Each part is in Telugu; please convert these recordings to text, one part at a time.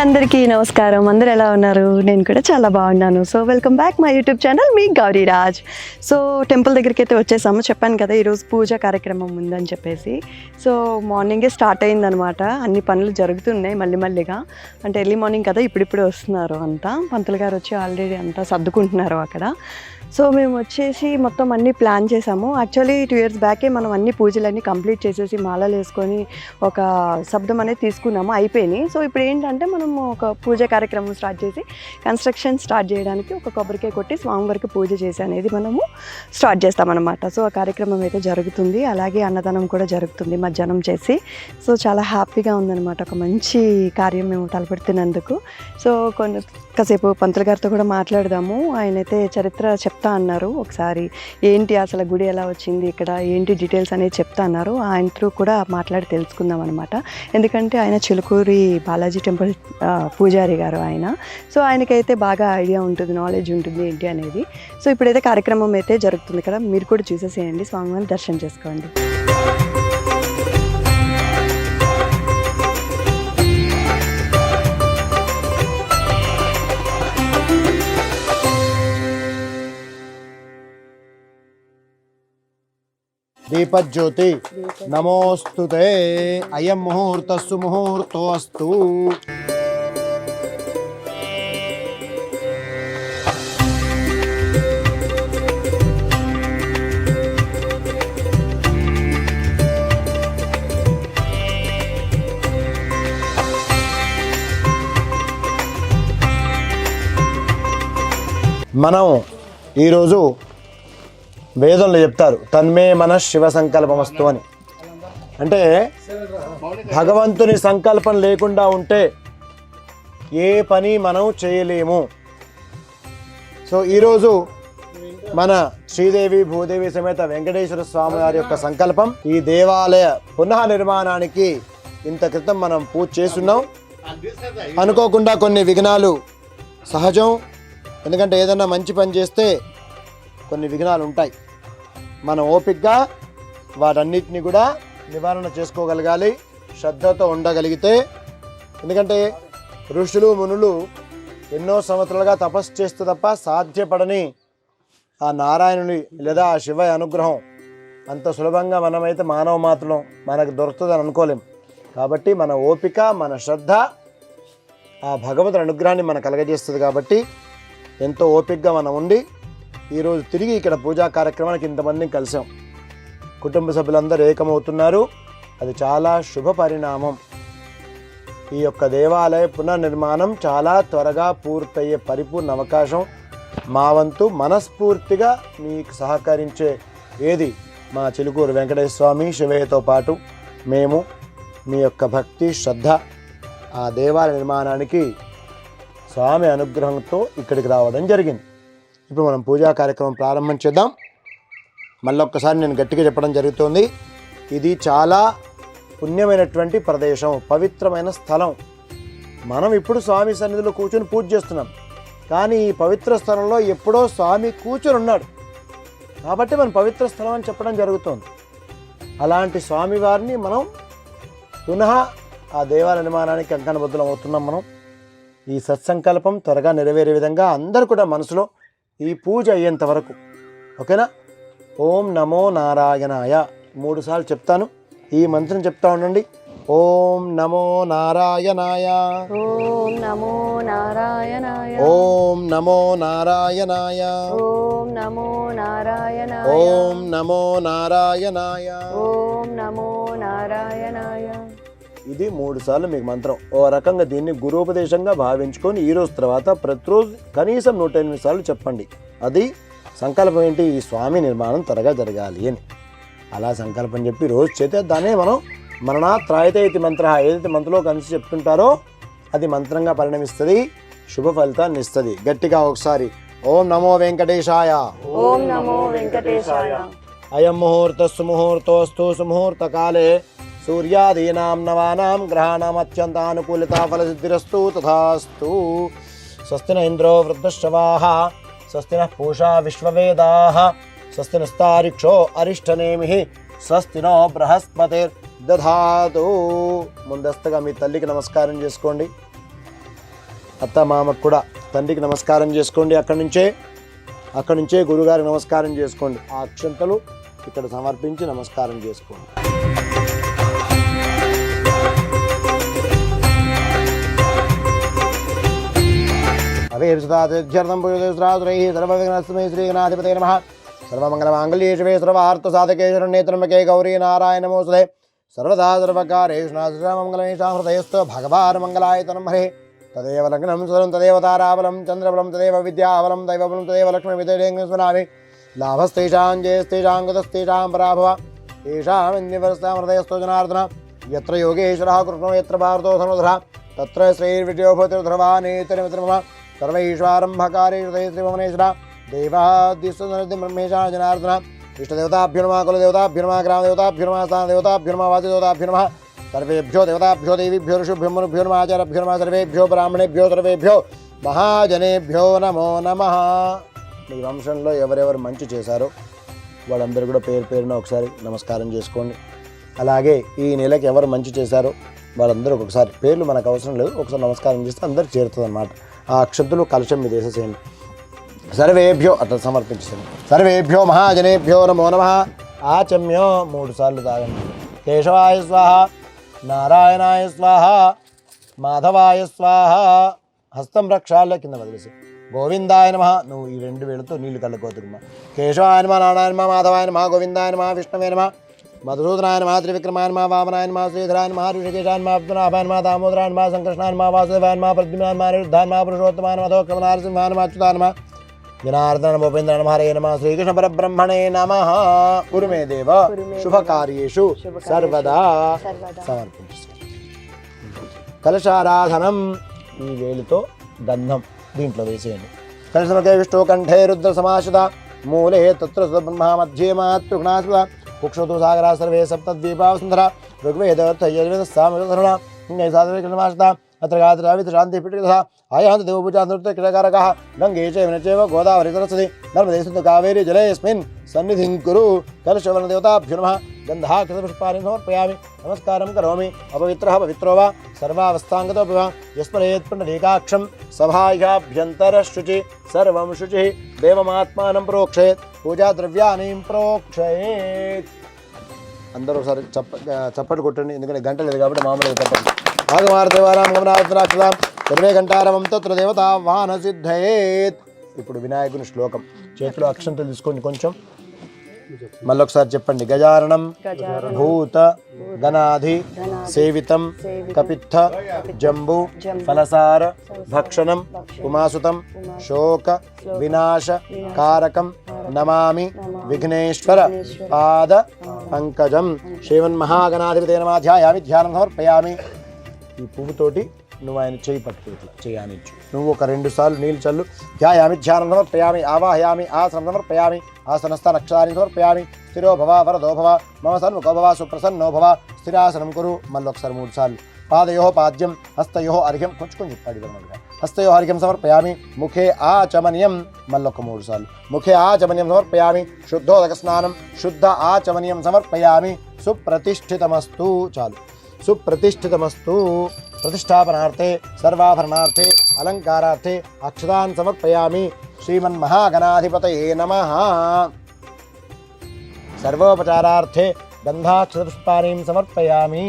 అందరికీ నమస్కారం. అందరు ఎలా ఉన్నారు? నేను కూడా చాలా బాగున్నాను. So welcome back my YouTube channel me Gauri Raj. So temple దగ్గరికి అయితే వచ్చేసాము. చెప్పాను కదా ఈరోజు పూజ కార్యక్రమం ఉందని చెప్పేసి. సో మార్నింగే స్టార్ట్ అయిందనమాట. అన్ని పనులు జరుగుతున్నాయి మళ్ళీగా. అంటే ఎర్లీ మార్నింగ్ కదా, ఇప్పుడిప్పుడే వస్తున్నారు అంతా. పంతులు గారు వచ్చి ఆల్రెడీ అంతా సర్దుకుంటున్నారు అక్కడ. సో మేము వచ్చేసి మొత్తం అన్నీ ప్లాన్ చేసాము. యాక్చువల్లీ 2 years బ్యాకే మనం అన్ని పూజలన్నీ కంప్లీట్ చేసేసి మాలలు వేసుకొని ఒక శబ్దం అనేది తీసుకున్నాము, అయిపోయినాయి. సో ఇప్పుడు ఏంటంటే మనం ఒక పూజ కార్యక్రమం స్టార్ట్ చేసి కన్స్ట్రక్షన్ స్టార్ట్ చేయడానికి ఒక కొబ్బరికాయ కొట్టి స్వామివారికి పూజ చేసి అనేది మనము స్టార్ట్ చేస్తామన్నమాట. సో ఆ కార్యక్రమం అయితే జరుగుతుంది. అలాగే అన్నదానం కూడా జరుగుతుంది మధ్యాహ్నం చేసి. సో చాలా హ్యాపీగా ఉందన్నమాట, ఒక మంచి కార్యం మేము తలపెడుతున్నందుకు. సో కాసేపు పంతులు గారితో కూడా మాట్లాడదాము. ఆయనైతే చరిత్ర చెప్తా అన్నారు. ఒకసారి ఏంటి అసలు గుడి ఎలా వచ్చింది, ఇక్కడ ఏంటి డీటెయిల్స్ అనేది చెప్తా అన్నారు. ఆయన త్రూ కూడా మాట్లాడి తెలుసుకుందాం అనమాట. ఎందుకంటే ఆయన చిలుకూరి బాలాజీ టెంపుల్ పూజారి గారు ఆయన. సో ఆయనకైతే బాగా ఐడియా ఉంటుంది, నాలెడ్జ్ ఉంటుంది ఏంటి అనేది. సో ఇప్పుడైతే కార్యక్రమం అయితే జరుగుతుంది కదా, మీరు కూడా చూసేసేయండి, స్వామివారిని దర్శనం చేసుకోండి. దీపజ్యోతి నమోస్తుతే. అయం ముహూర్తస్సు ముహూర్తోస్తు. మనం ఈరోజు వేదంలో చెప్తారు, తన్మే మన శివ సంకల్పమస్తు అని. అంటే భగవంతుని సంకల్పం లేకుండా ఉంటే ఏ పని మనం చేయలేము. సో ఈరోజు మన శ్రీదేవి భూదేవి సమేత వెంకటేశ్వర స్వామి వారి యొక్క సంకల్పం, ఈ దేవాలయ పునః నిర్మాణానికి ఇంత క్రితం మనం పూజ చేస్తున్నాం. అనుకోకుండా కొన్ని విఘ్నాలు సహజం, ఎందుకంటే ఏదన్నా మంచి పని చేస్తే కొన్ని విఘ్నాలు ఉంటాయి. మనం ఓపికగా వాటన్నిటిని కూడా నివారణ చేసుకోగలగాలి, శ్రద్ధతో ఉండగలిగితే. ఎందుకంటే ఋషులు మునులు ఎన్నో సంవత్సరాలుగా తపస్సు చేస్తే తప్ప సాధ్యపడని ఆ నారాయణుని లేదా ఆ శివ అనుగ్రహం అంత సులభంగా మనమైతే మానవ మాత్రం మనకు దొరుకుతుందని అనుకోలేం. కాబట్టి మన ఓపిక, మన శ్రద్ధ ఆ భగవంతుని అనుగ్రహాన్ని మనకు కలగజేస్తుంది. కాబట్టి ఎంతో ఓపికగా మనం ఉండి ఈరోజు తిరిగి ఇక్కడ పూజా కార్యక్రమానికి ఇంతమందిని కలిసాం. కుటుంబ సభ్యులందరూ ఏకమవుతున్నారు. అది చాలా శుభ పరిణామం. ఈ యొక్క దేవాలయ పునర్నిర్మాణం చాలా త్వరగా పూర్తయ్యే పరిపూర్ణ అవకాశం. మా వంతు మనస్ఫూర్తిగా మీకు సహకరించే ఏది మా చిలుకూరు వెంకటేశ్వర స్వామి శివయ్యతో పాటు మేము మీ యొక్క భక్తి శ్రద్ధ ఆ దేవాలయ నిర్మాణానికి స్వామి అనుగ్రహంతో ఇక్కడికి రావడం జరిగింది. ఇప్పుడు మనం పూజా కార్యక్రమం ప్రారంభం చేద్దాం. మళ్ళొక్కసారి నేను గట్టిగా చెప్పడం జరుగుతుంది, ఇది చాలా పుణ్యమైనటువంటి ప్రదేశం, పవిత్రమైన స్థలం. మనం ఇప్పుడు స్వామి సన్నిధిలో కూర్చొని పూజ చేస్తున్నాం, కానీ ఈ పవిత్ర స్థలంలో ఎప్పుడో స్వామి కూర్చొని ఉన్నాడు కాబట్టి మనం పవిత్ర స్థలం అని చెప్పడం జరుగుతుంది. అలాంటి స్వామివారిని మనం పునః ఆ దేవాలయ నిర్మాణానికి కంకణబద్ధులం అవుతున్నాం. మనం ఈ సత్సంకల్పం త్వరగా నెరవేరే విధంగా అందరూ కూడా మనసులో ఈ పూజ అయ్యేంత వరకు, ఓకేనా? ఓం నమో నారాయణాయ 3 సార్లు చెప్తాను, ఈ మంత్రం చెప్తా ఉండండి. ఓం నమో నారాయణాయ. ఓం నమో నారాయణాయ. ఓం నమో నారాయణాయ. ఓం నమో నారాయణాయ. ఓం నమో నారాయణాయ. ఓం నమో నారాయణాయ. ఇది 3 సార్లు మీకు మంత్రం. ఓ రకంగా దీన్ని గురూపదేశంగా భావించుకొని ఈ రోజు తర్వాత ప్రతిరోజు కనీసం 108 సార్లు చెప్పండి. అది సంకల్పం ఏంటి? ఈ స్వామి నిర్మాణం త్వరగా జరగాలి అని. అలా సంకల్పం చెప్పి రోజు చేస్తే దాన్ని మనం మరణాత్ త్రాయతే ఇతి మంత్ర, ఏదైతే మంత్రంలో కలిసి చెప్తుంటారో అది మంత్రంగా పరిణమిస్తుంది, శుభ ఫలితాన్ని ఇస్తుంది. గట్టిగా ఒకసారి ఓం నమో వెంకటేశాయ. ఓం నమో వెంకటేశాయ. అయం ముహూర్తస్సు ముహూర్తోస్తు సుముహూర్తకాలే సూర్యాదీనాం నవానాం గ్రహాణాం అత్యంతానుకూలితా ఫలసిద్ధిరస్తు తథాస్తు. స్వస్తి న ఇంద్రో వృద్ధశ్రవాః, స్వస్తి నః పూషా విశ్వవేదాః, స్వస్తి నస్తారిక్షో అరిష్టనేమిః, స్వస్తి నో బృహస్పతిర్దధాతు. ముందస్తుగా మీ తల్లికి నమస్కారం చేసుకోండి, అత్త మామకు కూడా తండ్రికి నమస్కారం చేసుకోండి. అక్కడి నుంచే గురుగారికి నమస్కారం చేసుకోండి. ఆ అక్షంతలు ఇక్కడ సమర్పించి నమస్కారం చేసుకోండి. అవేర్షార్థం సర్వవిఘ్నస్మై శ్రీగణాధిపతే నమః. సర్వమంగళమాంగళ్యే శివే సర్వార్థసాధకే శరణ్యే త్ర్యంబకే గౌరీ నారాయణ నమోస్తుతే. సర్వదా సర్వకార్యేషు నాశమేషాం హృదయస్థో భగవాన్ మంగళాయతనం హరే. తదేవ లగ్నం సురం తదేవ తారాబలం చంద్రబలం తదేవ విద్యాబలం దైవబలం తదేవ లక్ష్మీ విద్యేంద్రం స్మరామి. లాభస్తేషాం జయస్తేషాం గతస్తేషాం పరాభవ తేషాం ఇంద్రియవరస్తాం హృదయస్థో జనార్దన. యత్ర యోగేశ్వరः కృష్ణో యత్ర భారతో ధనుధరः తత్ర శ్రీర్విజయో భూతిర్ధర్వానేతరమిత్రమమ. సర్వైశ్వరంభకారే హృదయ శ్రీమమనేశ్వర దేవాదిస్వనరది బ్రహ్మేశా జనార్దన. ఇష్టదేవతాభ్యో నమః, కులదేవతాభ్యో నమః, గ్రామదేవతాభ్యో నమః, స్థానదేవతాభ్యో నమః, వాదిదేవతాభ్యో నమః. సర్వేభ్యో దేవతాభ్యో దేవీభ్యో ఋషిభ్యో మనుభ్యో నమః, ఆచార్యభ్యో నమః. సర్వేభ్యో బ్రాహ్మణేభ్యో సర్వేభ్యో మహాజనేభ్యో నమో నమః. మీ వంశంలో ఎవరెవరు మంచి చేశారో వాళ్ళందరూ కూడా పేరు పేరున ఒకసారి నమస్కారం చేసుకోండి. అలాగే ఈ నెలకి ఎవరు మంచి చేశారో వాళ్ళందరూ ఒకసారి, పేర్లు మనకు అవసరం లేదు, ఒకసారి నమస్కారం చేస్తే అందరూ చేరుతుంది అన్నమాట. ఆ అక్షంతులు కలశం మీద వేసేసేయండి. సర్వేభ్యో అట్లా సమర్పించండి. సర్వేభ్యో మహాజనేభ్యో నమో నమః. ఆచమ్యో 3 సార్లు తాగండి. కేశవాయ స్వాహ, నారాయణాయ స్వాహ, మాధవాయ స్వాహ. హస్తం రక్షాల కింద వదిలేసి గోవిందాయ నమః. నువ్వు ఈ 2 వేలతో నీళ్లు కళ్ళకోతుమ్మా. కేశవాయ నమః, నారాయణ నమః, మాధవాయ నమః, గోవిందాయ నమః, విష్ణవే నమః, మధుసూదనాయ నమః, త్రివిక్రమాయ నమః, వామనాయ నమః, శ్రీధరాయ నమః, ఋషికేశాయ నమః, పద్మనాభాయ నమః, దామోదరాయ నమః, సంకర్షణాయ నమః, వాసుదేవాయ నమః, ప్రద్యుమ్నాయ నమః, అనిరుద్ధాయ నమః, పురుషోత్తమాయ నమః, అధోక్షమ నారసింహాయ నమః, అచ్యుతాయ నమః, జనార్దన నమః, ఉపేంద్ర నమః, హరే నమః, శ్రీకృష్ణ పరబ్రహ్మణే నమః. కురుమే దేవ శుభకార్యేషు సర్వదా సమర్పించు. కలశారాధనం ఈ వేలుతో గంధం దీంట్లో వేసేయండి. కలశమకే విష్ణు కంఠే రుద్ర సమాశ్రిత మూలే తత్ర బ్రహ్మ మధ్యే మాతృఘ్నాశ్రిత కుక్షోతు సాగరా సర్వే సప్తద్వీపావసుంధర ఋగ్వేద సాధన అత్ర గాత్రావిత శాంతి పిటికథ ఆయాంత దేవపూజానృత్య క్రీడాకారకः గంగే చైవ గోదావరి సరస్వతి నర్మదే సింధు కావేరీ జలేస్మిన్ సన్నిధిం కురు. కలశవర్ణ దేవతాభ్యో నమః. గంధాక్షతపుష్పాన్ని సమర్పయామి. నమస్కారం కరోమి. అపవిత్రः పవిత్రో వా సర్వావస్థాంగతోపి వా యస్మరేత్ పుండరీకాక్షం సభాయాభ్యంతరశుచి సర్వం శుచి దేవమాత్మానం ప్రోక్షయేత్ పూజా ద్రవ్యాన్ని ప్రోక్షయేత్. అందరూ ఒకసారి చప్పట్లు కొట్టండి, ఎందుకంటే గంట లేదు కాబట్టి మామూలుగా చెప్పండి. భాగమార్థవారాం గమనార్థరాక్షదాం సర్వే గంటారవం తత్ర దేవతా వాహన సిద్ధయేత్. ఇప్పుడు వినాయకుని శ్లోకం. చేతిలో అక్షంతలు తీసుకోండి కొంచెం, మళ్ళొకసారి చెప్పండి. గజాననం భూత గణాధి సేవితం కపిత్థ జంబు ఫలసార భక్షణం ఉమాసుతం శోక వినాశ కారకం నమామి విఘ్నేశ్వర పాద పంకజం. శ్రీమన్మహాగణాధిపతే నమః. ధ్యాయామి, ధ్యానం సమర్పయామి. ఈ పువ్వుతోటి నువ్వు ఆయన చేయి పట్టుకు ఇట్లా చేయానిచ్చు. నువ్వు ఒక 2 సార్లు నీళ్ళు చల్లు. ధ్యాయామి, ధ్యానం సమర్పయామి, ఆవాహయామి, ఆసనం సమర్పయామి, ఆసనస్థ నక్షాన్ని సమర్పయామి. స్థిరో భవ వరదో భవ మమ సన్ముఖో భవ సుప్రసన్నో భవ. స్థిరాసనం కురు. మళ్ళీ ఒకసారి 3 సార్లు. పాదయో పాద్యం హస్తయో అర్ఘ్యం. కొంచెం చెప్పాడు. హస్తయో అర్ఘ్యం సమర్పయామి. ముఖే ఆచమనీయం. మళ్ళొక 3 సార్లు. ముఖే ఆచమనీయం సమర్పయామి. శుద్ధోదక స్నానం శుద్ధ ఆచమనీయం సమర్పయామి. సుప్రతిష్ఠితమస్తు. చాలు. సుప్రతిష్ఠితమస్తు. ప్రతిష్టాపనార్థే సర్వాభరణార్థే అలంకారార్థే అక్షతాన్ సమర్పయామి. శ్రీమన్మహాగణాధిపతయే నమః. సర్వోపచారార్థే గంధాక్షతపుష్పాణిం సమర్పయామి.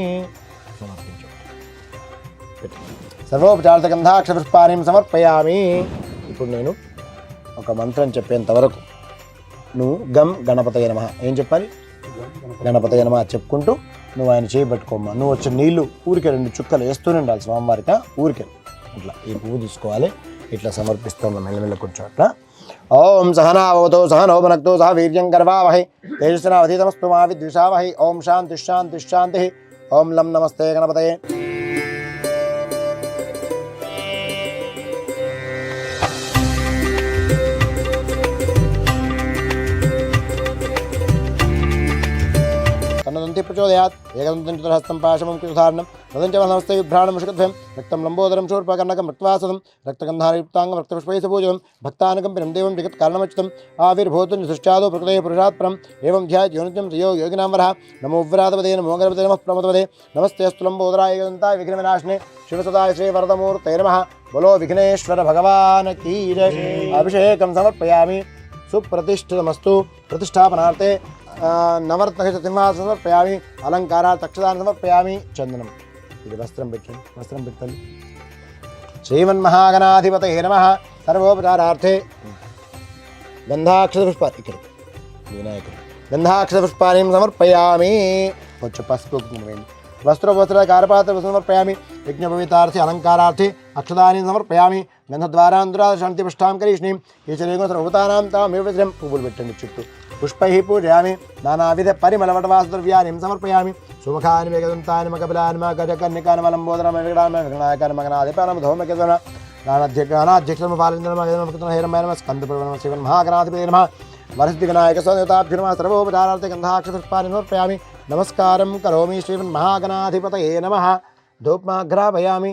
సర్వోపచారార్థ గంధాక్షతపుష్పాణిం సమర్పయామి. ఇప్పుడు నేను ఒక మంత్రం చెప్పేంత వరకు నువ్వు గం గణపతయ నమః. ఏం చెప్పాలి? గణపతయ నమః చెప్పుకుంటూ నువ్వు ఆయన చేయబట్టుకోమ్మా. నువ్వు వచ్చే నీళ్లు ఊరికే 2 చుక్కలు వేస్తూనే ఉండాలి స్వామివారికి. ఊరికే ఇట్లా ఈ పువ్వు తీసుకోవాలి, ఇట్లా సమర్పిస్తాం మెల్లమెల్ల కొంచెం అట్లా. ఓం సహనావతో సహనో భునక్తు సహ వీర్యం కర్వావహై తేజస్వినావధీతమస్తు మా విద్విషావహై. ఓం శాంతి శాంతి శాంతి. ఓం లం నమస్తే గణపతయే. प्रचोदयात् एकदन्तं चतुर्हस्तं पाशमं कृतधारणं तदञ्च नमस्ते विभ्राणं मुषकध्वं रक्तं लम्बोदरं शूर्पकर्णकं रक्तवासनं रक्तगन्धारयुक्ताङ्गं रक्तपुष्पैः भक्तानुकम्पिनं देवं जगत्कारणमच्युतम् आविर्भूतं सृष्टादो प्रकृतेः पुरुषात् परम् एवं ध्याय योनित्यं त्रयो योगिनां वरः नमो व्रातपदे नमो गणपते नमः प्रमदपदे नमस्ते अस्तु लम्बोदराय एकदन्ताय विघ्नविनाशिने शिवसदाय श्रीवरदमूर्तये नमः बोलो विघ्नेश्वर भगवान् की जय। अभिषेकं समर्पयामि सुप्रतिष्ठितमस्तु प्रतिष्ठापनार्थे नवर्तकसिंहासनं समर्पयामि अलङ्कारात् अक्षतान् समर्पयामि चन्दनम् ఇది వస్త్రం పెట్టండి వస్త్రం పెట్టండి శ్రీమన్మహాగణాధిపతయే నమః సర్వోపచారార్థే గంధాక్షరపుష్పాలు ఇక్కడ వినాయకుడు గంధాక్షరపుష్పాన్ని సమర్పయామి కొంచెం పసుపు వేయండి వస్త్రోపవస్త్రకారపాత్ర సమర్పయామి యజ్ఞపవితార్థే అలంకారార్థే అక్షతాన్ని సమర్పయామి గంధద్వారాంధ్రాశాంతిపుష్టాం కరీష్ణీం ఈశ్వరేణ సర్వభూతానాం తామేవ శ్రీం పువ్వులు పెట్టండి చుట్టూ పుష్పై పూజయామి నానావిధ పరిమళవటవాసద్రవ్యాన్ని సమర్పయామి సుముఖాని వేగదంతాని మకపిలాని మగజకర్ణికాని మలంబోదరమ విగడామి విఘ్నాయకాని మగనాధిపానం ధౌమకేతన నానాధ్యక్షం పాలింద్రమ హేరమ స్కందపురమ శివన్ మహాగణాధిపతి నమః వరసిద్ధిగణాయక స్వామితాభ్యుర్మ సర్వోపచారార్థ గంధాక్షరపుష్పాన్ని సమర్పయామి నమస్కారం కరోమి శ్రీమన్ మహాగణాధిపతయే నమః ధూపమాఘ్రాపయామి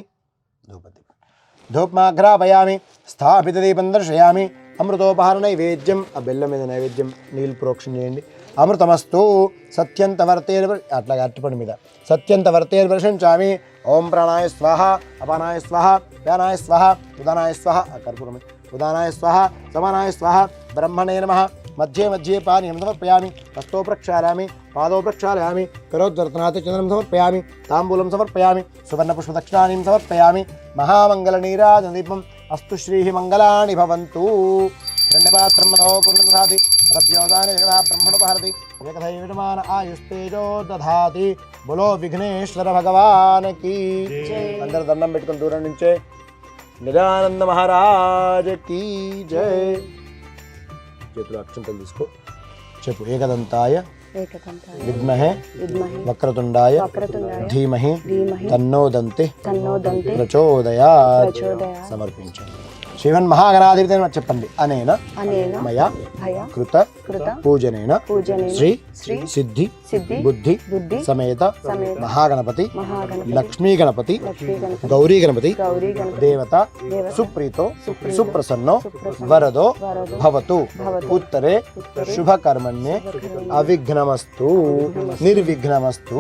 ధూపమాఘ్రాపయామి స్థాపితదీపం దర్శయామి అమృతోపహార నైవేద్యం ఆ బెల్లం మీద నైవేద్యం నీళ్ళు ప్రోక్షణ చేయండి అమృతమస్తు సత్యంతవర్తేర్ అట్లాగే అరటిపండు మీద సత్యంతవర్తేర్ వర్షించామి ఓం ప్రాణాయ స్వాహ అపానాయ స్వాహ వ్యానాయ స్వాహ ఉదానాయ స్వాహ కర్పూరమే ఉదానాయ స్వాహ సమానాయ స్వాహ బ్రహ్మణే నమః మధ్యే మధ్యే పానీయం సమర్పయామి హస్తో ప్రక్షాళయామి పాదో ప్రక్షాళయామి కరోద్వర్తనాత్ చంద్రం సమర్పయామి తాంబూలం సమర్పయామి సువర్ణపుష్పదక్షిణానీం సమర్పయామి మహామంగళనీరాజనదీపం అస్తు శ్రీః మంగళాని భవంతు ధన్యపాత్రం మధో పూర్ణదధాతి రవ్యోదాని జగదా బ్రహ్మణోపహరతి ఏకధైర్యమాన ఆయుస్తేజో దధాతి బలో విఘ్నేశ్వర భగవాన్ కీ అందరూ దండం పెట్టుకుని దూరం నుంచే నిరానంద మహారాజ్ కీ జై చేతులు అక్షంతలు తీసుకో చెప్పు ఏకదంతాయ విద్మహే వక్రతుండాయ ధీమహి తన్నో దంతి ప్రచోదయాత్ సమర్పించండి శ్రీమన్ మహాగణాధిపతి చెప్పండి అనేన మయా కృత పూజనేన శ్రీ సిద్ధి బుద్ధి సమేత మహాగణపతి లక్ష్మీ గణపతి గౌరీ గణపతి దేవత సుప్రీతో సుప్రసన్నో వరదో భవతు ఉత్తరే శుభకర్మణ్యే అవిఘ్నమస్తు నిర్విఘ్నమస్తు.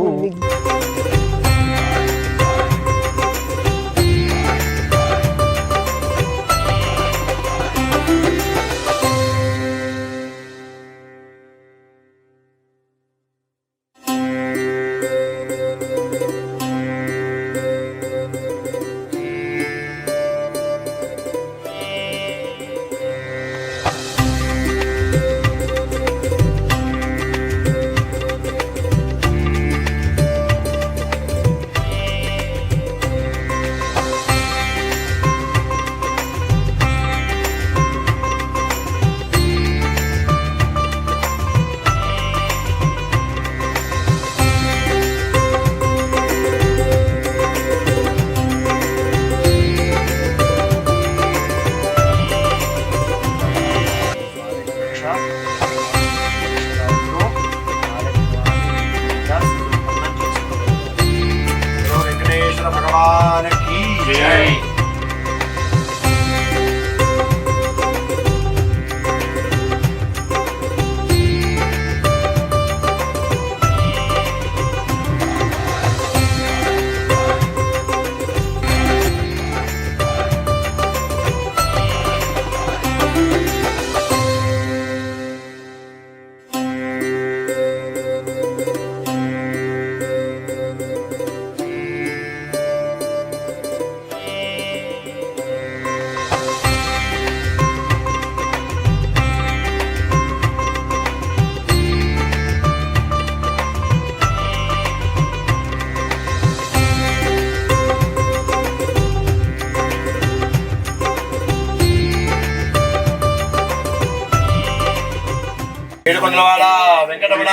ఏడుకొండలవాడ వెంకటరమణ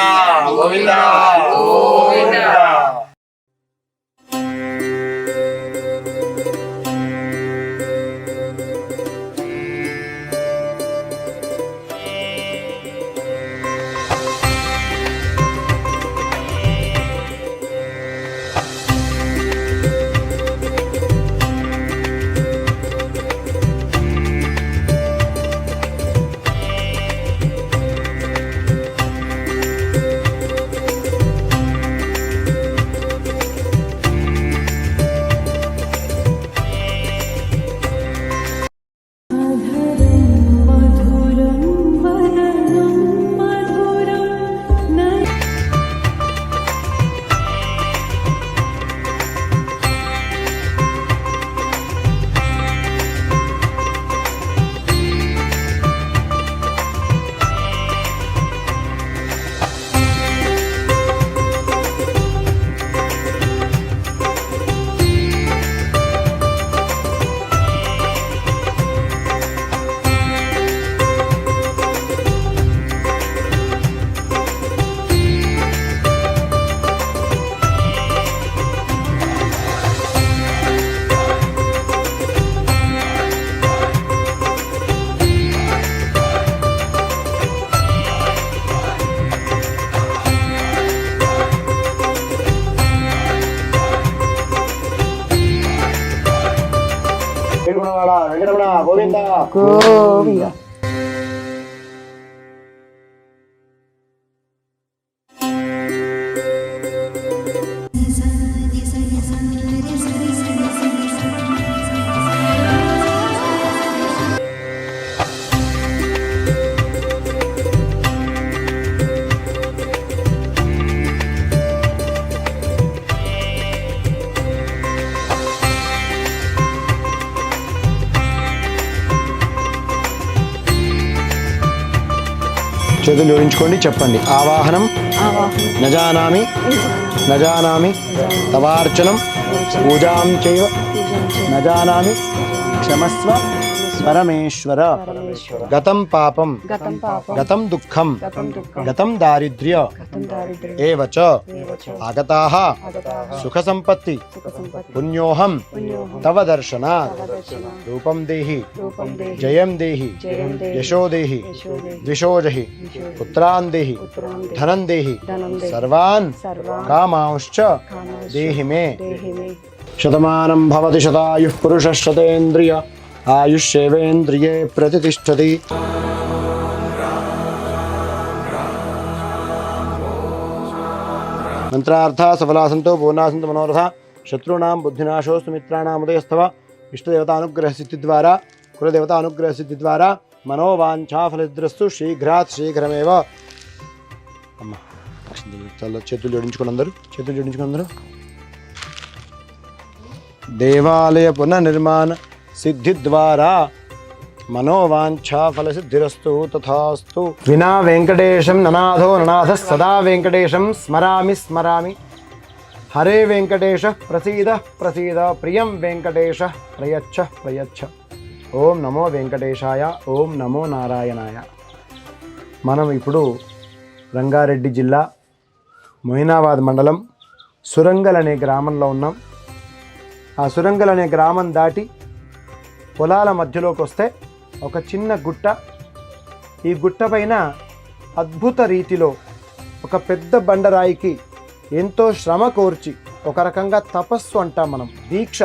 గోవింద గోవింద. ఏడుకొండలవాడ వెంకటరమణ గోవింద గోవింద. చేతులు జోడించుకోండి, చెప్పండి. ఆవాహనం నజానామి నజానామి తవార్చనం పూజాం చైవ నజానామి క్షమస్వ పరమేశ్వర. గతం పాపం గతం దుఃఖం గతం దారిద్ర్య ఏవ చ ఆగతాః సుఖ సంపత్తి పుణ్యోహం తవ దర్శనాత్. రూపం దేహి జయం దేహి యశో దేహి ద్విషో జహి పుత్రాన్ దేహి ధనం దేహి సర్వాన్ కామాంశ్చ దేహి మే. శతమానం భవతి శతాయుః పురుషः శతేంద్రియ ఆయుష్యేవేంద్రియే ప్రతిష్టతి. మంత్రార్థ సఫలాసంతో పూర్ణాసంతో మనోరథ శత్రుణాం బుద్ధినాశోస్తు మిత్రాణాం ఉదయస్తవ. ఇష్టదేవతానుగ్రహ సిద్ధి ద్వారా కులదేవతానుగ్రహ సిద్ధి ద్వారా మనోవాంఛాఫలద్రస్తు శీఘ్రాత్ శీఘ్రమేవ. అమ్మ చేతులు జోడించుకుని అందరూ దేవాలయ పునర్నిర్మాణ సిద్ధి ద్వారా మనోవాంఛా ఫల సిద్ధిరస్తు తథాస్తు. వినా వెంకటేశం ననాథో ననాథ సదా వెంకటేశం స్మరామి. హరే వెంకటేశ ప్రసీద ప్రియం వెంకటేశ ప్రయచ్చ. ఓం నమో వెంకటేశాయ, ఓం నమో నారాయణాయ. మనం ఇప్పుడు రంగారెడ్డి జిల్లా మొయినాబాద్ మండలం సురంగల్ అనే గ్రామంలో ఉన్నాం. ఆ సురంగల్ అనే గ్రామం దాటి పొలాల మధ్యలోకి వస్తే ఒక చిన్న గుట్ట. ఈ గుట్ట పైన అద్భుత రీతిలో ఒక పెద్ద బండరాయికి ఎంతో శ్రమ కోర్చి, ఒక రకంగా తపస్సు అంటాం మనం, దీక్ష.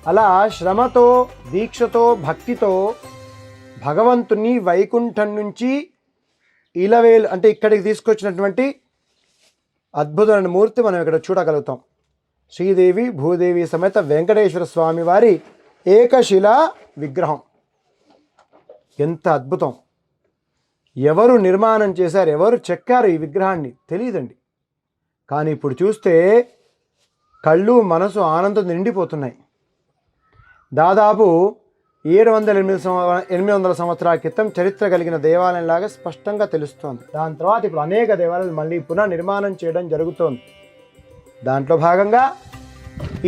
అలా శ్రమతో దీక్షతో భక్తితో భగవంతుని వైకుంఠం నుంచి ఇలవేలు అంటే ఇక్కడికి తీసుకొచ్చినటువంటి అద్భుతమైన మూర్తి మనం ఇక్కడ చూడగలుగుతాం. శ్రీదేవి భూదేవి సమేత వెంకటేశ్వర స్వామి వారి ఏకశిలా విగ్రహం. ఎంత అద్భుతం! ఎవరు నిర్మాణం చేశారు, ఎవరు చెక్కారు ఈ విగ్రహాన్ని తెలియదండి. కానీ ఇప్పుడు చూస్తే కళ్ళు మనసు ఆనందం నిండిపోతున్నాయి. దాదాపు 700-800 సంవత్సరాల క్రితం చరిత్ర కలిగిన దేవాలయంలాగా స్పష్టంగా తెలుస్తోంది. దాని తర్వాత ఇప్పుడు అనేక దేవాలయాలు మళ్ళీ పునర్నిర్మాణం చేయడం జరుగుతోంది. దాంట్లో భాగంగా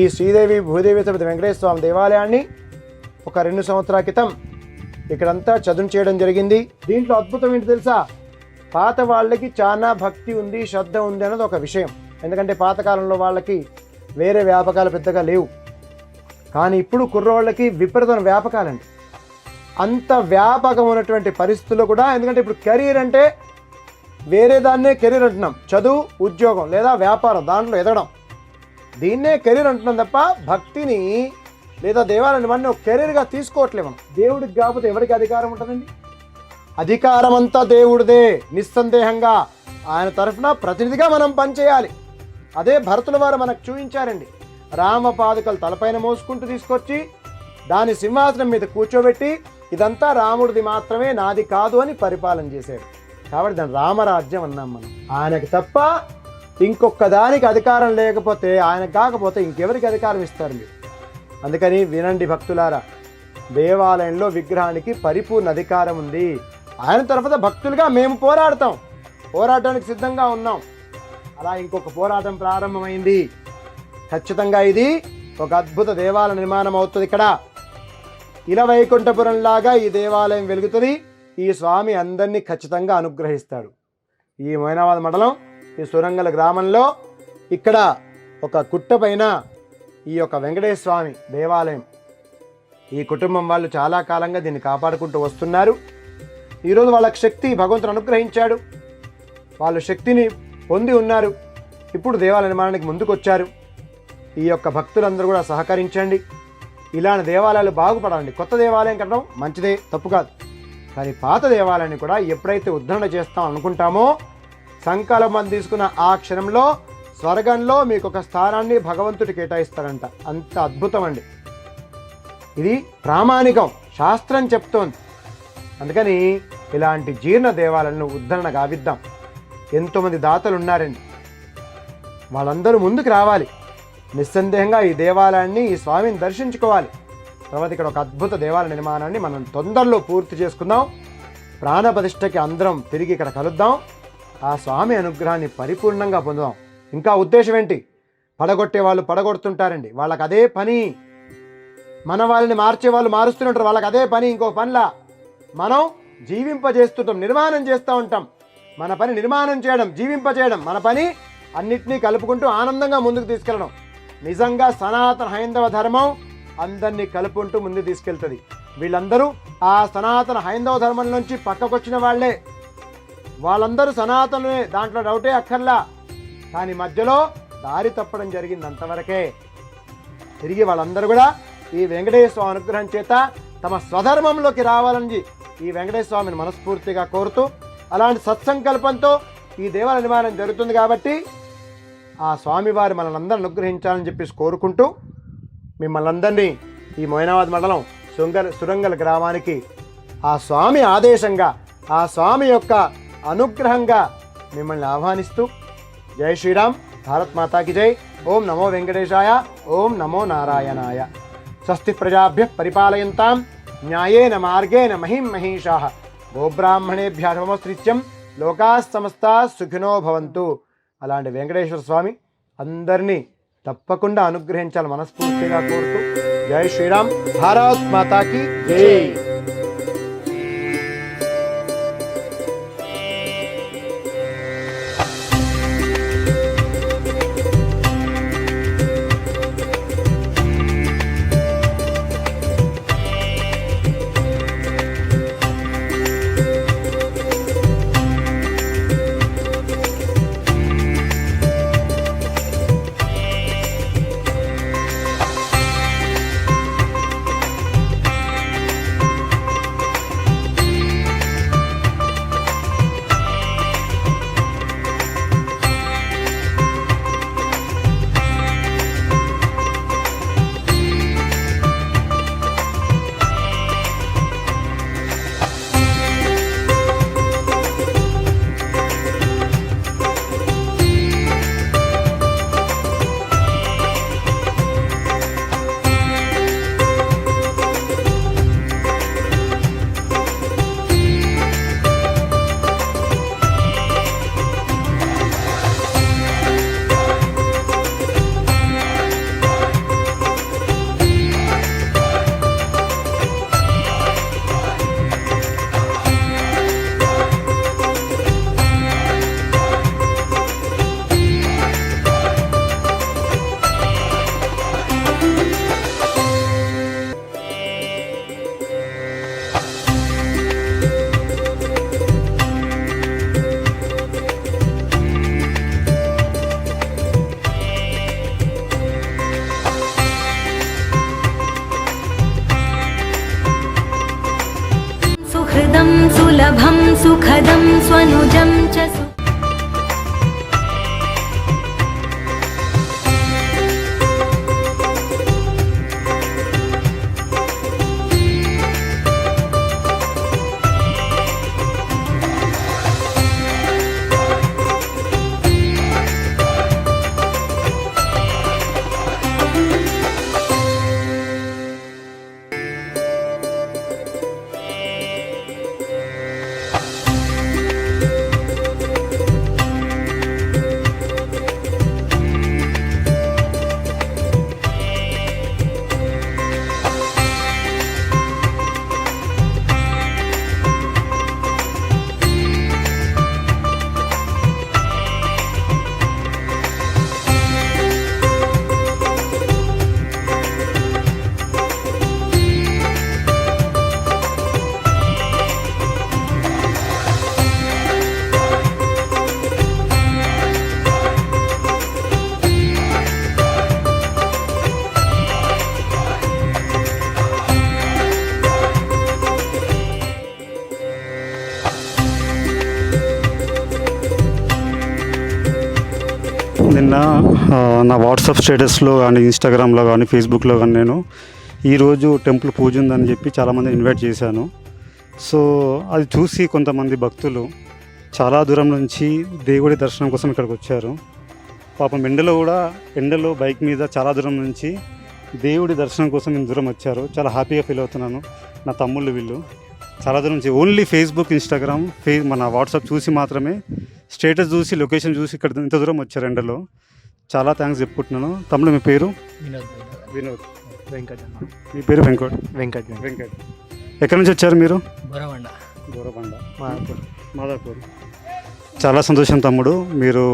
ఈ శ్రీదేవి భూదేవి సమేత వెంకటేశ్వర స్వామి దేవాలయాన్ని ఒక 2 సంవత్సరాల క్రితం ఇక్కడంతా చదును చేయడం జరిగింది. దీంట్లో అద్భుతం ఏంటి తెలుసా? పాత వాళ్ళకి చాలా భక్తి ఉంది, శ్రద్ధ ఉంది అన్నది ఒక విషయం. ఎందుకంటే పాతకాలంలో వాళ్ళకి వేరే వ్యాపకాలు పెద్దగా లేవు. కానీ ఇప్పుడు కుర్రోళ్ళకి విపరీతమైన వ్యాపకాలండి. అంత వ్యాపకం ఉన్నటువంటి పరిస్థితుల్లో కూడా, ఎందుకంటే ఇప్పుడు కెరీర్ అంటే వేరే దాన్నే కెరీర్ అంటున్నాం, చదువు ఉద్యోగం లేదా వ్యాపారం, దాంట్లో ఎదగడం, దీన్నే కెరీర్ అంటున్నాం తప్ప భక్తిని లేదా దేవాలయాన్ని మనం ఒక కెరీర్గా తీసుకోవట్లే. మనం దేవుడికి కాకపోతే ఎవరికి అధికారం ఉంటుందండి? అధికారం అంతా దేవుడిదే నిస్సందేహంగా. ఆయన తరఫున ప్రతినిధిగా మనం పనిచేయాలి. అదే భరతుల వారు మనకు చూపించారండి. రామపాదుకలు తలపైన మోసుకుంటూ తీసుకొచ్చి దాని సింహాసనం మీద కూర్చోబెట్టి ఇదంతా రాముడిది మాత్రమే, నాది కాదు అని పరిపాలన చేశాడు. కాబట్టి దాని రామరాజ్యం అన్నాం మనం. ఆయనకు తప్ప ఇంకొక దానికి అధికారం లేకపోతే, ఆయనకు కాకపోతే ఇంకెవరికి అధికారం ఇస్తారు మీరు? అందుకని వినండి భక్తులారా, దేవాలయంలో విగ్రహానికి పరిపూర్ణ అధికారం ఉంది. ఆయన తరఫున భక్తులుగా మేము పోరాటానికి సిద్ధంగా ఉన్నాం. అలా ఇంకొక పోరాటం ప్రారంభమైంది. ఖచ్చితంగా ఇది ఒక అద్భుత దేవాలయ నిర్మాణం అవుతుంది. ఇక్కడ ఇలవైకుంఠపురం లాగా ఈ దేవాలయం వెలుగుతుంది. ఈ స్వామి అందరినీ ఖచ్చితంగా అనుగ్రహిస్తాడు. ఈ మొయినాబాద్ మండలం ఈ సురంగల్ గ్రామంలో ఇక్కడ ఒక గుట్ట పైన ఈ యొక్క వెంకటేశ్వర స్వామి దేవాలయం, ఈ కుటుంబం వాళ్ళు చాలా కాలంగా దీన్ని కాపాడుకుంటూ వస్తున్నారు. ఈరోజు వాళ్ళకి శక్తి భగవంతుడు అనుగ్రహించాడు. వాళ్ళు శక్తిని పొంది ఉన్నారు. ఇప్పుడు దేవాలయ నిర్మాణానికి ముందుకు వచ్చారు. ఈ యొక్క భక్తులందరూ కూడా సహకరించండి. ఇలాంటి దేవాలయాలు బాగుపడాలండి. కొత్త దేవాలయం కట్టడం మంచిదే, తప్పు కాదు. కానీ పాత దేవాలయాన్ని కూడా ఎప్పుడైతే ఉద్ధరణ చేస్తాం అనుకుంటామో సంకల్పం తీసుకున్న ఆ క్షణంలో స్వర్గంలో మీకు ఒక స్థానాన్ని భగవంతుడు కేటాయిస్తాడంట. అంత అద్భుతం అండి. ఇది ప్రామాణికం, శాస్త్రం చెప్తోంది. అందుకని ఇలాంటి జీర్ణ దేవాలయాలను ఉద్ధరణ గావిద్దాం. ఎంతోమంది దాతలు ఉన్నారండి, వాళ్ళందరూ ముందుకు రావాలి. నిస్సందేహంగా ఈ దేవాలయాన్ని, ఈ స్వామిని దర్శించుకోవాలి. తర్వాత ఇక్కడ ఒక అద్భుత దేవాలయ నిర్మాణాన్ని మనం తొందరలో పూర్తి చేసుకుందాం. ప్రాణప్రతిష్ఠకి అందరం తిరిగి ఇక్కడ కలుద్దాం. ఆ స్వామి అనుగ్రహాన్ని పరిపూర్ణంగా పొందుదాం. ఇంకా ఉద్దేశం ఏంటి? పడగొట్టే వాళ్ళు పడగొడుతుంటారండి, వాళ్ళకి అదే పని. మన వాళ్ళని మార్చే వాళ్ళు మారుస్తుంటారు, వాళ్ళకి అదే పని. ఇంకో పనిలా మనం జీవింపజేస్తుంటాం, నిర్మాణం చేస్తూ ఉంటాం. మన పని నిర్మాణం చేయడం, జీవింపజేయడం. మన పని అన్నిటినీ కలుపుకుంటూ ఆనందంగా ముందుకు తీసుకెళ్ళడం. నిజంగా సనాతన హైందవ ధర్మం అందరినీ కలుపుకుంటూ ముందుకు తీసుకెళ్తుంది. వీళ్ళందరూ ఆ సనాతన హైందవ ధర్మం నుంచి పక్కకొచ్చిన వాళ్ళే. వాళ్ళందరూ సనాతనులే, దాంట్లో డౌటే అక్కర్లా. కానీ మధ్యలో దారి తప్పడం జరిగింది, అంతవరకే. తిరిగి వాళ్ళందరూ కూడా ఈ వెంకటేశ్వర స్వామి అనుగ్రహం చేత తమ స్వధర్మంలోకి రావాలని ఈ వెంకటేశ్వర స్వామిని మనస్ఫూర్తిగా కోరుతూ, అలాంటి సత్సంకల్పంతో ఈ దేవాలయ నిర్మాణం జరుగుతుంది కాబట్టి ఆ స్వామివారి మనల్ని అనుగ్రహించాలని చెప్పేసి కోరుకుంటూ, మిమ్మల్ని అందరినీ ఈ మొయినాబాద్ మండలం సురంగల్ గ్రామానికి ఆ స్వామి ఆదేశంగా, ఆ స్వామి యొక్క అనుగ్రహంగా మిమ్మల్ని ఆహ్వానిస్తూ, జై శ్రీరామ్, భారత్ మాతాకి జై. ఓం నమో వెంకటేశాయ, ఓం నమో నారాయణాయ. స్వస్తి ప్రజాభ్యః పరిపాలయంతాం న్యాయేన మార్గేణ మహిం మహిషాః. గోబ్రాహ్మణేభ్యः శుభమస్తు. లోకాः సమస్తాः సుఖినో భవంతు. అలాంటి వెంకటేశ్వర స్వామి అందరినీ తప్పకుండా అనుగ్రహించాలని మనస్ఫూర్తిగా కోరుతూ, జై శ్రీరామ్, భారత్ మాతాకి జై. सुलभं सुखदं स्वनुजं च నిన్న నా వాట్సాప్ స్టేటస్లో కానీ ఇన్స్టాగ్రామ్లో కానీ ఫేస్బుక్లో కానీ నేను ఈరోజు టెంపుల్ పూజ ఉందని చెప్పి చాలామంది ఇన్వైట్ చేశాను. సో అది చూసి కొంతమంది భక్తులు చాలా దూరం నుంచి దేవుడి దర్శనం కోసం ఇక్కడికి వచ్చారు. పాపం ఎండలో బైక్ మీద చాలా దూరం నుంచి దేవుడి దర్శనం కోసం ఇంత దూరం వచ్చారు. చాలా హ్యాపీగా ఫీల్ అవుతున్నాను. నా తమ్ముళ్ళు వీళ్ళు చాలా దూరం నుంచి ఓన్లీ ఫేస్బుక్, ఇన్స్టాగ్రామ్, మన వాట్సాప్ చూసి మాత్రమే, స్టేటస్ చూసి, లొకేషన్ చూసి ఇక్కడ ఇంత దూరం వచ్చారు ఎండలో. చాలా థ్యాంక్స్ చెప్పుకుంటున్నాను. తమ్ముడు మీ పేరు? వినోద్. వెంకట్. మీ పేరు? వెంకట్. ఎక్కడి నుంచి వచ్చారు మీరు? బోరబండ, మాదాపూర్. చాలా సంతోషం తమ్ముడు. మీరు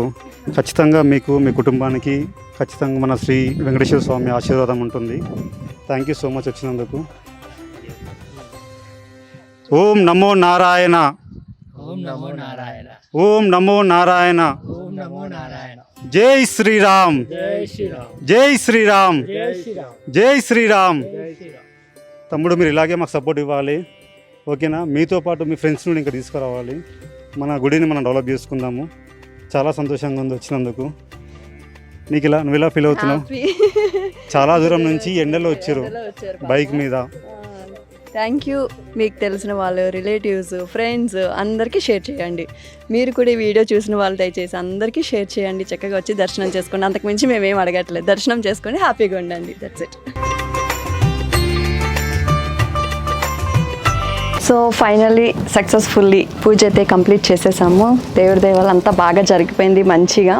ఖచ్చితంగా మీకు, మీ కుటుంబానికి ఖచ్చితంగా మన శ్రీ వెంకటేశ్వర స్వామి ఆశీర్వాదం ఉంటుంది. థ్యాంక్ యూ సో మచ్ వచ్చినందుకు. ఓం నమో నారాయణ. ఓం నమో నారాయణ. ఓం నమో నారాయణ. ఓం నమో నారాయణ. జై శ్రీరామ్. జై శ్రీరామ్. జై శ్రీరామ్. జై శ్రీరామ్. జై శ్రీరామ్. జై శ్రీరామ్. తమ్ముడు మీరు ఇలాగే మాకు సపోర్ట్ ఇవ్వాలి, ఓకేనా? మీతో పాటు మీ ఫ్రెండ్స్ నుండి ఇంకా తీసుకురావాలి. మన గుడిని మనం డెవలప్ చేసుకుందాము. చాలా సంతోషంగా ఉంది వచ్చినందుకు. నువ్వు ఇలా ఫీల్ అవుతున్నావు? చాలా దూరం నుంచి ఎండలో వచ్చారు బైక్ మీద. Thank you. మీకు తెలిసిన వాళ్ళు, రిలేటివ్స్, ఫ్రెండ్స్ అందరికీ షేర్ చేయండి. మీరు కూడా ఈ వీడియో చూసిన వాళ్ళు దయచేసి అందరికీ షేర్ చేయండి. చక్కగా వచ్చి దర్శనం చేసుకోండి. అంతకుమించి మేమేం అడగట్లేదు. దర్శనం చేసుకొని హ్యాపీగా ఉండండి. That's it. So finally successfully పూజ అయితే కంప్లీట్ చేసేసాము. దేవుడి దేవాలు అంతా బాగా జరిగిపోయింది మంచిగా.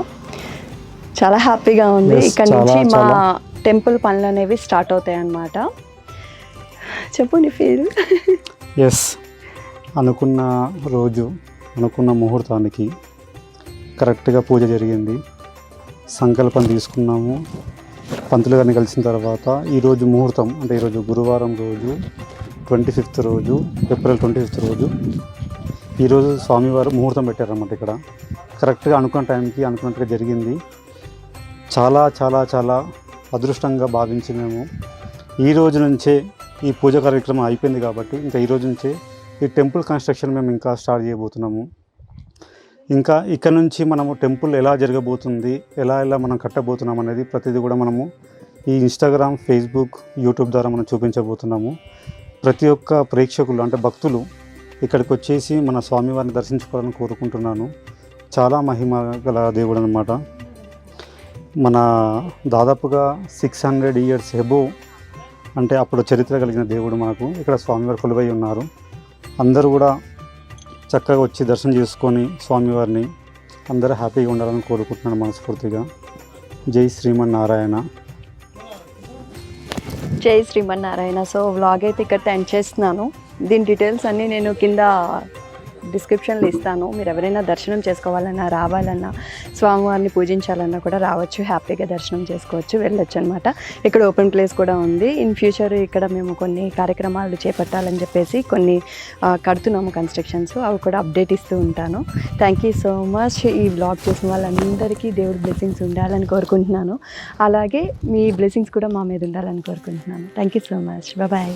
చాలా హ్యాపీగా ఉంది. Yes, ఇక్కడ నుంచి చాలా, మా చాలా. టెంపుల్ పనులు అనేవి స్టార్ట్ అవుతాయి అన్నమాట. చెప్పు నీ ఫీల్. ఎస్, అనుకున్న రోజు, అనుకున్న ముహూర్తానికి కరెక్ట్గా పూజ జరిగింది. సంకల్పం తీసుకున్నాము. పంతులు గారిని కలిసిన తర్వాత ఈరోజు ముహూర్తం అంటే ఈరోజు గురువారం రోజు 25th రోజు, ఏప్రిల్ 25th రోజు, ఈరోజు స్వామివారు ముహూర్తం పెట్టారన్నమాట. ఇక్కడ కరెక్ట్గా అనుకున్న టైంకి అనుకున్నట్టుగా జరిగింది. చాలా చాలా చాలా అదృష్టంగా భావించి మేము ఈ రోజు నుంచే ఈ పూజ కార్యక్రమం అయిపోయింది కాబట్టి ఇంకా ఈ రోజు నుంచే ఈ టెంపుల్ కన్స్ట్రక్షన్ మేము ఇంకా స్టార్ట్ చేయబోతున్నాము. ఇంకా ఇక్కడ నుంచి మనము టెంపుల్ ఎలా జరగబోతుంది, ఎలా మనం కట్టబోతున్నాం అనేది ప్రతిదీ కూడా మనము ఈ ఇన్స్టాగ్రామ్, ఫేస్బుక్, యూట్యూబ్ ద్వారా మనం చూపించబోతున్నాము. ప్రతి ఒక్క ప్రేక్షకులు అంటే భక్తులు ఇక్కడికి వచ్చేసి మన స్వామివారిని దర్శించుకోవాలని కోరుకుంటున్నాను. చాలా మహిమ గల దేవుడు అనమాట. మన దాదాపుగా 600 years ఎబోవ్ అంటే అప్పుడు చరిత్ర కలిగిన దేవుడు మనకు ఇక్కడ స్వామివారు కొలువై ఉన్నారు. అందరూ కూడా చక్కగా వచ్చి దర్శనం చేసుకొని స్వామివారిని అందరూ హ్యాపీగా ఉండాలని కోరుకుంటున్నాను మనస్ఫూర్తిగా. జై శ్రీమన్నారాయణ. జై శ్రీమన్నారాయణ. సో వ్లాగ్ అయితే ఇక్కడ ఎండ్ చేస్తున్నాను. దీని డీటెయిల్స్ అన్నీ నేను కింద డిస్క్రిప్షన్లో ఇస్తాను. మీరు ఎవరైనా దర్శనం చేసుకోవాలన్నా, రావాలన్నా, స్వామివారిని పూజించాలన్నా కూడా రావచ్చు. హ్యాపీగా దర్శనం చేసుకోవచ్చు, వెళ్ళొచ్చు అనమాట. ఇక్కడ ఓపెన్ ప్లేస్ కూడా ఉంది. ఇన్ ఫ్యూచర్ ఇక్కడ మేము కొన్ని కార్యక్రమాలు చేపట్టాలని చెప్పేసి కొన్ని కడుతున్నాము కన్స్ట్రక్షన్స్. అవి కూడా అప్డేట్ ఇస్తూ ఉంటాను. Thank you so much. ఈ బ్లాగ్ చూసిన వాళ్ళందరికీ దేవుడి బ్లెస్సింగ్స్ ఉండాలని కోరుకుంటున్నాను. అలాగే మీ బ్లెస్సింగ్స్ కూడా మా మీద ఉండాలని కోరుకుంటున్నాను. Thank you so much. Bye.